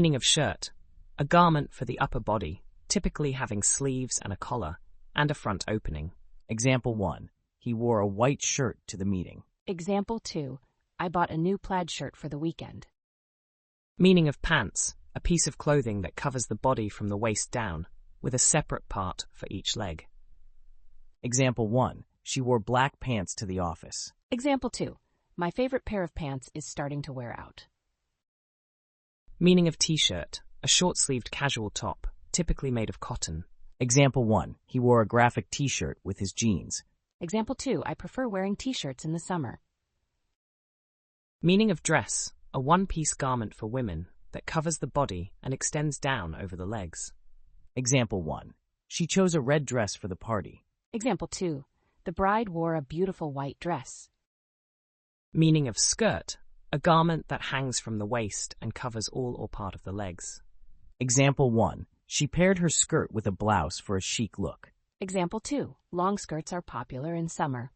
Meaning of shirt, a garment for the upper body, typically having sleeves and a collar, and a front opening. Example 1. He wore a white shirt to the meeting. Example 2. I bought a new plaid shirt for the weekend. Meaning of pants, a piece of clothing that covers the body from the waist down, with a separate part for each leg. Example 1. She wore black pants to the office. Example 2. My favorite pair of pants is starting to wear out. Meaning of t-shirt, a short-sleeved casual top, typically made of cotton. Example 1. He wore a graphic t-shirt with his jeans. Example 2. I prefer wearing t-shirts in the summer. Meaning of dress, a one-piece garment for women that covers the body and extends down over the legs. Example 1. She chose a red dress for the party. Example 2. The bride wore a beautiful white dress. Meaning of skirt, a garment that hangs from the waist and covers all or part of the legs. Example 1. She paired her skirt with a blouse for a chic look. Example 2. Long skirts are popular in summer.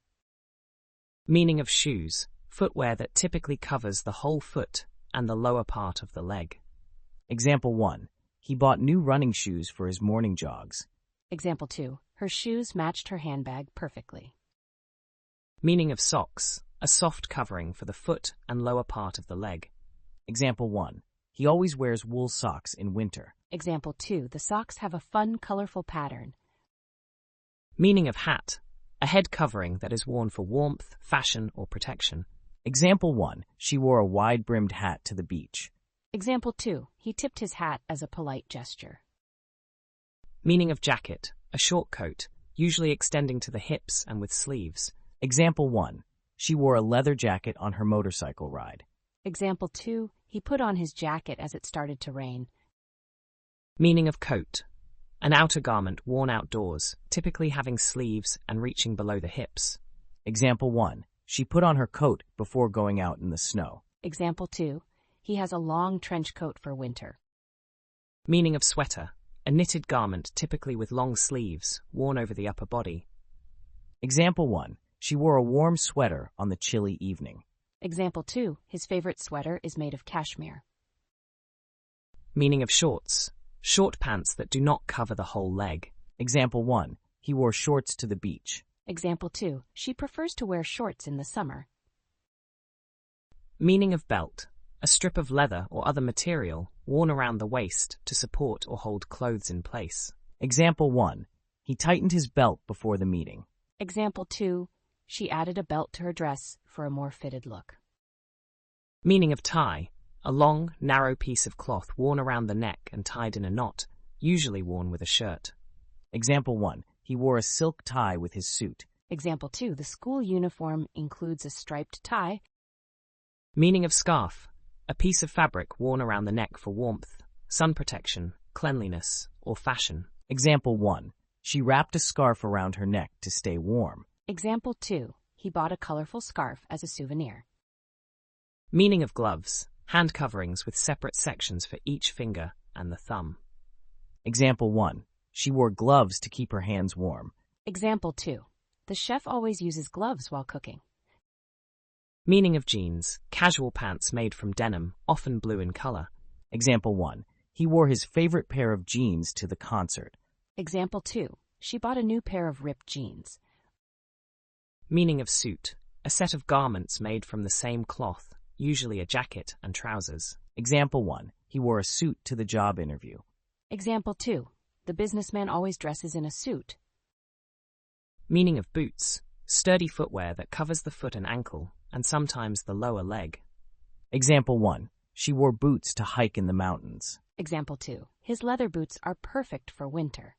Meaning of shoes, footwear that typically covers the whole foot and the lower part of the leg. Example 1. He bought new running shoes for his morning jogs. Example 2. Her shoes matched her handbag perfectly. Meaning of socks, a soft covering for the foot and lower part of the leg. Example 1. He always wears wool socks in winter. Example 2. The socks have a fun, colorful pattern. Meaning of hat, a head covering that is worn for warmth, fashion, or protection. Example 1. She wore a wide-brimmed hat to the beach. Example 2. He tipped his hat as a polite gesture. Meaning of jacket, a short coat, usually extending to the hips and with sleeves. Example 1. She wore a leather jacket on her motorcycle ride. Example 2. He put on his jacket as it started to rain. Meaning of coat, an outer garment worn outdoors, typically having sleeves and reaching below the hips. Example 1. She put on her coat before going out in the snow. Example 2. He has a long trench coat for winter. Meaning of sweater, a knitted garment typically with long sleeves, worn over the upper body. Example 1. She wore a warm sweater on the chilly evening. Example 2. His favorite sweater is made of cashmere. Meaning of shorts, short pants that do not cover the whole leg. Example 1. He wore shorts to the beach. Example 2. She prefers to wear shorts in the summer. Meaning of belt, a strip of leather or other material worn around the waist to support or hold clothes in place. Example 1. He tightened his belt before the meeting. Example 2. She added a belt to her dress for a more fitted look. Meaning of tie, a long, narrow piece of cloth worn around the neck and tied in a knot, usually worn with a shirt. Example 1. He wore a silk tie with his suit. Example 2. The school uniform includes a striped tie. Meaning of scarf, a piece of fabric worn around the neck for warmth, sun protection, cleanliness, or fashion. Example 1. She wrapped a scarf around her neck to stay warm. Example 2. He bought a colorful scarf as a souvenir. Meaning of gloves, hand coverings with separate sections for each finger and the thumb. Example 1. She wore gloves to keep her hands warm. Example 2. The chef always uses gloves while cooking. Meaning of jeans, casual pants made from denim, often blue in color. Example 1. He wore his favorite pair of jeans to the concert. Example 2. She bought a new pair of ripped jeans. Meaning of suit, a set of garments made from the same cloth, usually a jacket and trousers. Example 1. He wore a suit to the job interview. Example 2. The businessman always dresses in a suit. Meaning of boots, sturdy footwear that covers the foot and ankle, and sometimes the lower leg. Example 1. She wore boots to hike in the mountains. Example 2. His leather boots are perfect for winter.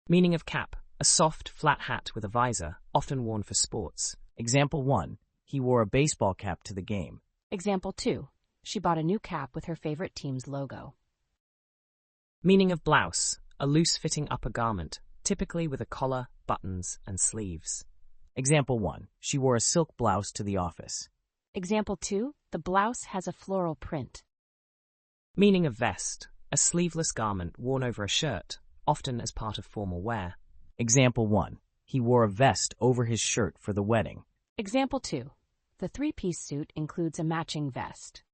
Meaning of cap, a soft, flat hat with a visor, often worn for sports. Example 1. He wore a baseball cap to the game. Example 2. She bought a new cap with her favorite team's logo. Meaning of blouse, a loose-fitting upper garment, typically with a collar, buttons, and sleeves. Example 1. She wore a silk blouse to the office. Example 2. The blouse has a floral print. Meaning of vest, a sleeveless garment worn over a shirt, often as part of formal wear. Example 1. He wore a vest over his shirt for the wedding. Example 2. The three-piece suit includes a matching vest.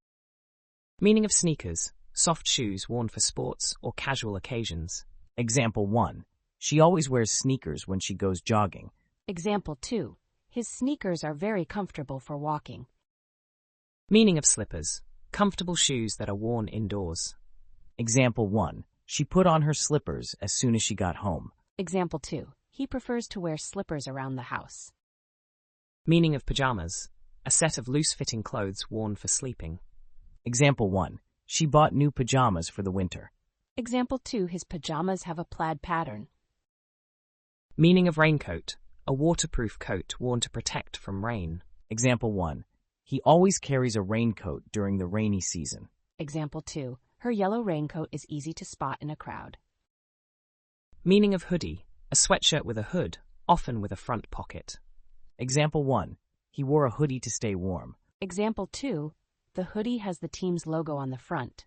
Meaning of sneakers, soft shoes worn for sports or casual occasions. Example 1. She always wears sneakers when she goes jogging. Example 2. His sneakers are very comfortable for walking. Meaning of slippers, comfortable shoes that are worn indoors. Example 1. She put on her slippers as soon as she got home. Example 2. He prefers to wear slippers around the house. Meaning of pajamas, a set of loose-fitting clothes worn for sleeping. Example 1. She bought new pajamas for the winter. Example 2. His pajamas have a plaid pattern. Meaning of raincoat, a waterproof coat worn to protect from rain. Example 1. He always carries a raincoat during the rainy season. Example 2. Her yellow raincoat is easy to spot in a crowd. Meaning of hoodie, a sweatshirt with a hood, often with a front pocket. Example 1. He wore a hoodie to stay warm. Example 2. The hoodie has the team's logo on the front.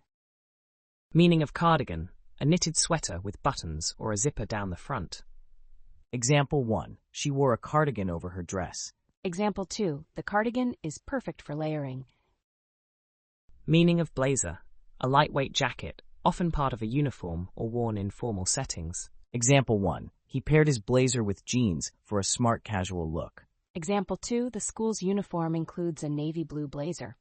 Meaning of cardigan, a knitted sweater with buttons or a zipper down the front. Example 1. She wore a cardigan over her dress. Example 2. The cardigan is perfect for layering. Meaning of blazer, a lightweight jacket, often part of a uniform or worn in formal settings. Example 1. He paired his blazer with jeans for a smart casual look. Example 2. The school's uniform includes a navy blue blazer.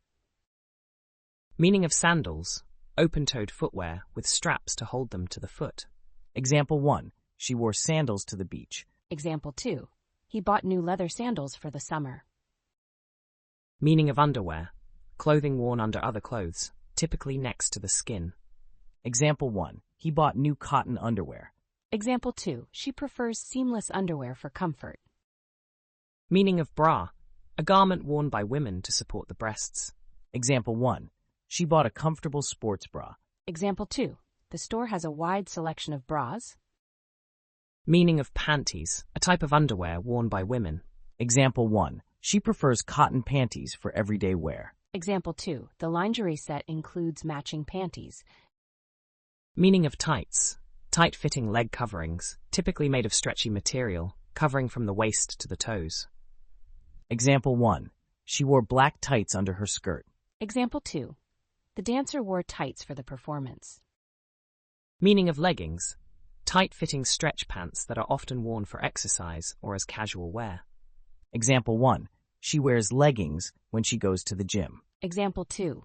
Meaning of sandals, open-toed footwear with straps to hold them to the foot. Example 1. She wore sandals to the beach. Example 2. He bought new leather sandals for the summer. Meaning of underwear, clothing worn under other clothes, typically next to the skin. Example 1. He bought new cotton underwear. Example 2. She prefers seamless underwear for comfort. Meaning of bra, a garment worn by women to support the breasts. Example 1. She bought a comfortable sports bra. Example 2. The store has a wide selection of bras. Meaning of panties, a type of underwear worn by women. Example 1. She prefers cotton panties for everyday wear. Example 2. The lingerie set includes matching panties. Meaning of tights, tight-fitting leg coverings, typically made of stretchy material, covering from the waist to the toes. Example 1. She wore black tights under her skirt. Example 2. The dancer wore tights for the performance. Meaning of leggings, tight-fitting stretch pants that are often worn for exercise or as casual wear. Example 1. She wears leggings when she goes to the gym. Example 2.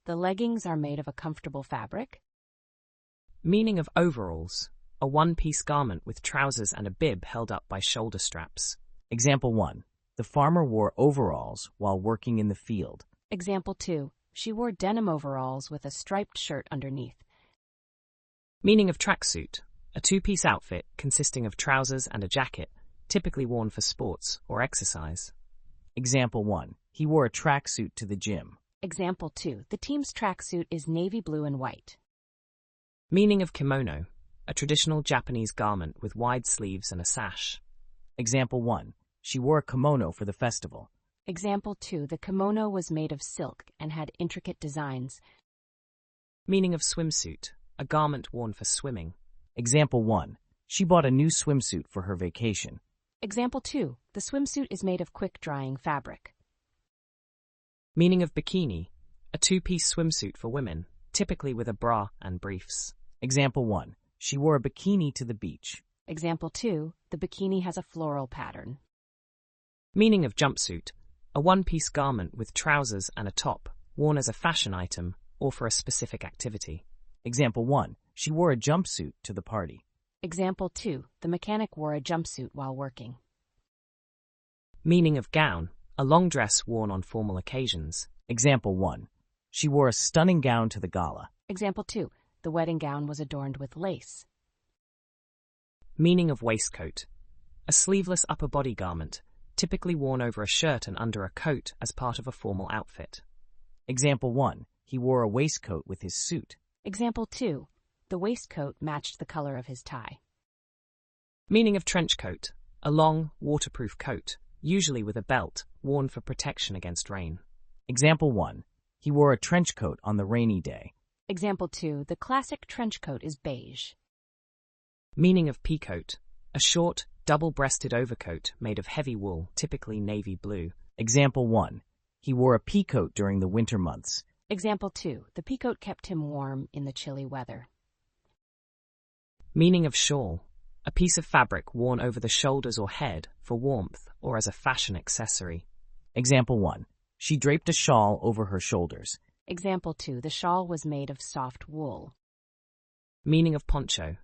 The leggings are made of a comfortable fabric. Meaning of overalls, a one-piece garment with trousers and a bib held up by shoulder straps. Example 1. The farmer wore overalls while working in the field. Example 2. She wore denim overalls with a striped shirt underneath. Meaning of tracksuit, a two-piece outfit consisting of trousers and a jacket, typically worn for sports or exercise. Example 1. He wore a tracksuit to the gym. Example 2. The team's tracksuit is navy blue and white. Meaning of kimono, a traditional Japanese garment with wide sleeves and a sash. Example 1. She wore a kimono for the festival. Example 2. The kimono was made of silk and had intricate designs. Meaning of swimsuit, a garment worn for swimming. Example 1. She bought a new swimsuit for her vacation. Example 2. The swimsuit is made of quick-drying fabric. Meaning of bikini, a two-piece swimsuit for women, typically with a bra and briefs. Example 1. She wore a bikini to the beach. Example 2. The bikini has a floral pattern. Meaning of jumpsuit, a one-piece garment with trousers and a top, worn as a fashion item or for a specific activity. Example 1. She wore a jumpsuit to the party. Example 2. The mechanic wore a jumpsuit while working. Meaning of gown, a long dress worn on formal occasions. Example 1. She wore a stunning gown to the gala. Example 2. The wedding gown was adorned with lace. Meaning of waistcoat, a sleeveless upper body garment, typically worn over a shirt and under a coat as part of a formal outfit. Example 1. He wore a waistcoat with his suit. Example 2. The waistcoat matched the color of his tie. Meaning of trench coat, a long, waterproof coat, usually with a belt, worn for protection against rain. Example 1. He wore a trench coat on the rainy day. Example 2. The classic trench coat is beige. Meaning of peacoat, a short, double-breasted overcoat made of heavy wool, typically navy blue. Example 1. He wore a peacoat during the winter months. Example 2. The peacoat kept him warm in the chilly weather. Meaning of shawl. A piece of fabric worn over the shoulders or head for warmth or as a fashion accessory. Example 1. She draped a shawl over her shoulders. Example 2. The shawl was made of soft wool. Meaning of poncho.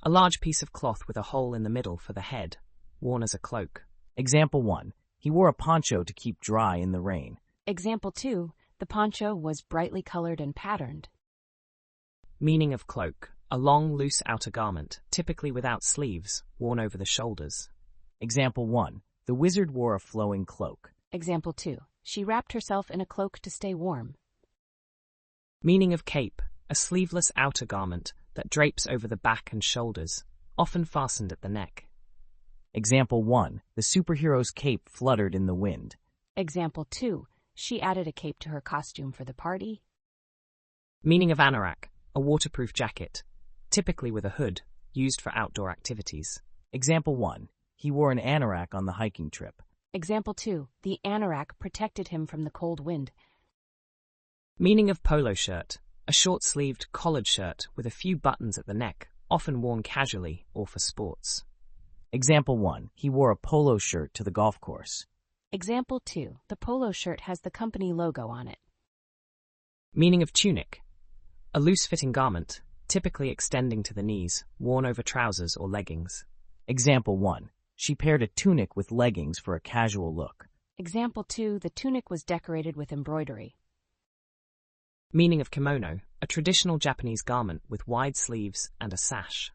A large piece of cloth with a hole in the middle for the head, worn as a cloak. Example 1. He wore a poncho to keep dry in the rain. Example 2. The poncho was brightly colored and patterned. Meaning of cloak. A long, loose outer garment, typically without sleeves, worn over the shoulders. Example 1. The wizard wore a flowing cloak. Example 2. She wrapped herself in a cloak to stay warm. Meaning of cape. A sleeveless outer garment that drapes over the back and shoulders, often fastened at the neck. Example 1. The superhero's cape fluttered in the wind. Example 2. She added a cape to her costume for the party. Meaning of anorak. A waterproof jacket, typically with a hood, used for outdoor activities. Example 1. He wore an anorak on the hiking trip. Example 2. The anorak protected him from the cold wind. Meaning of polo shirt. A short-sleeved, collared shirt with a few buttons at the neck, often worn casually or for sports. Example 1. He wore a polo shirt to the golf course. Example 2. The polo shirt has the company logo on it. Meaning of tunic. A loose-fitting garment, typically extending to the knees, worn over trousers or leggings. Example 1. She paired a tunic with leggings for a casual look. Example 2. The tunic was decorated with embroidery. Meaning of kimono. A traditional Japanese garment with wide sleeves and a sash.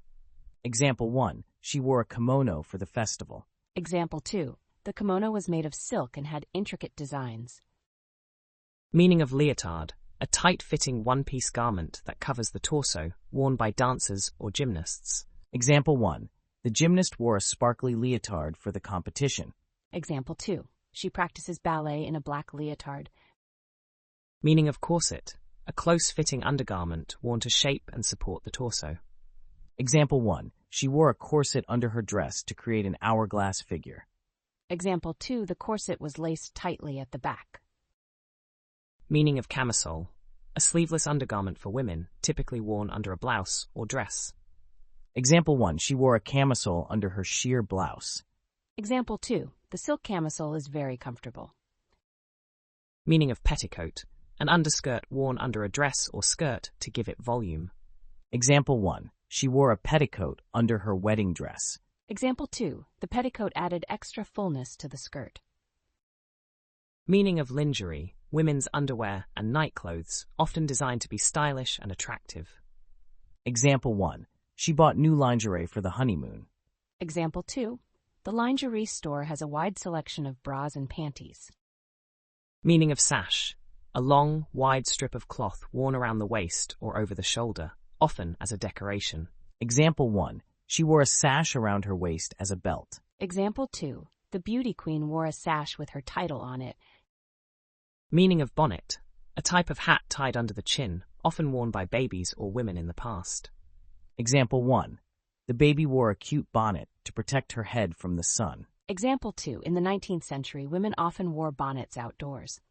Example 1. She wore a kimono for the festival. Example 2. The kimono was made of silk and had intricate designs. Meaning of leotard. A tight-fitting one-piece garment that covers the torso, worn by dancers or gymnasts. Example 1. The gymnast wore a sparkly leotard for the competition. Example 2. She practices ballet in a black leotard. Meaning of corset. A close-fitting undergarment worn to shape and support the torso. Example 1. She wore a corset under her dress to create an hourglass figure. Example 2. The corset was laced tightly at the back. Meaning of camisole. A sleeveless undergarment for women, typically worn under a blouse or dress. Example 1. She wore a camisole under her sheer blouse. Example 2. The silk camisole is very comfortable. Meaning of petticoat. An underskirt worn under a dress or skirt to give it volume. Example 1. She wore a petticoat under her wedding dress. Example 2. The petticoat added extra fullness to the skirt. Meaning of lingerie. Women's underwear and nightclothes, often designed to be stylish and attractive. Example 1. She bought new lingerie for the honeymoon. Example 2. The lingerie store has a wide selection of bras and panties. Meaning of sash. A long, wide strip of cloth worn around the waist or over the shoulder, often as a decoration. Example 1. She wore a sash around her waist as a belt. Example 2. The beauty queen wore a sash with her title on it. Meaning of bonnet. A type of hat tied under the chin, often worn by babies or women in the past. Example 1. The baby wore a cute bonnet to protect her head from the sun. Example 2. In the 19th century, women often wore bonnets outdoors.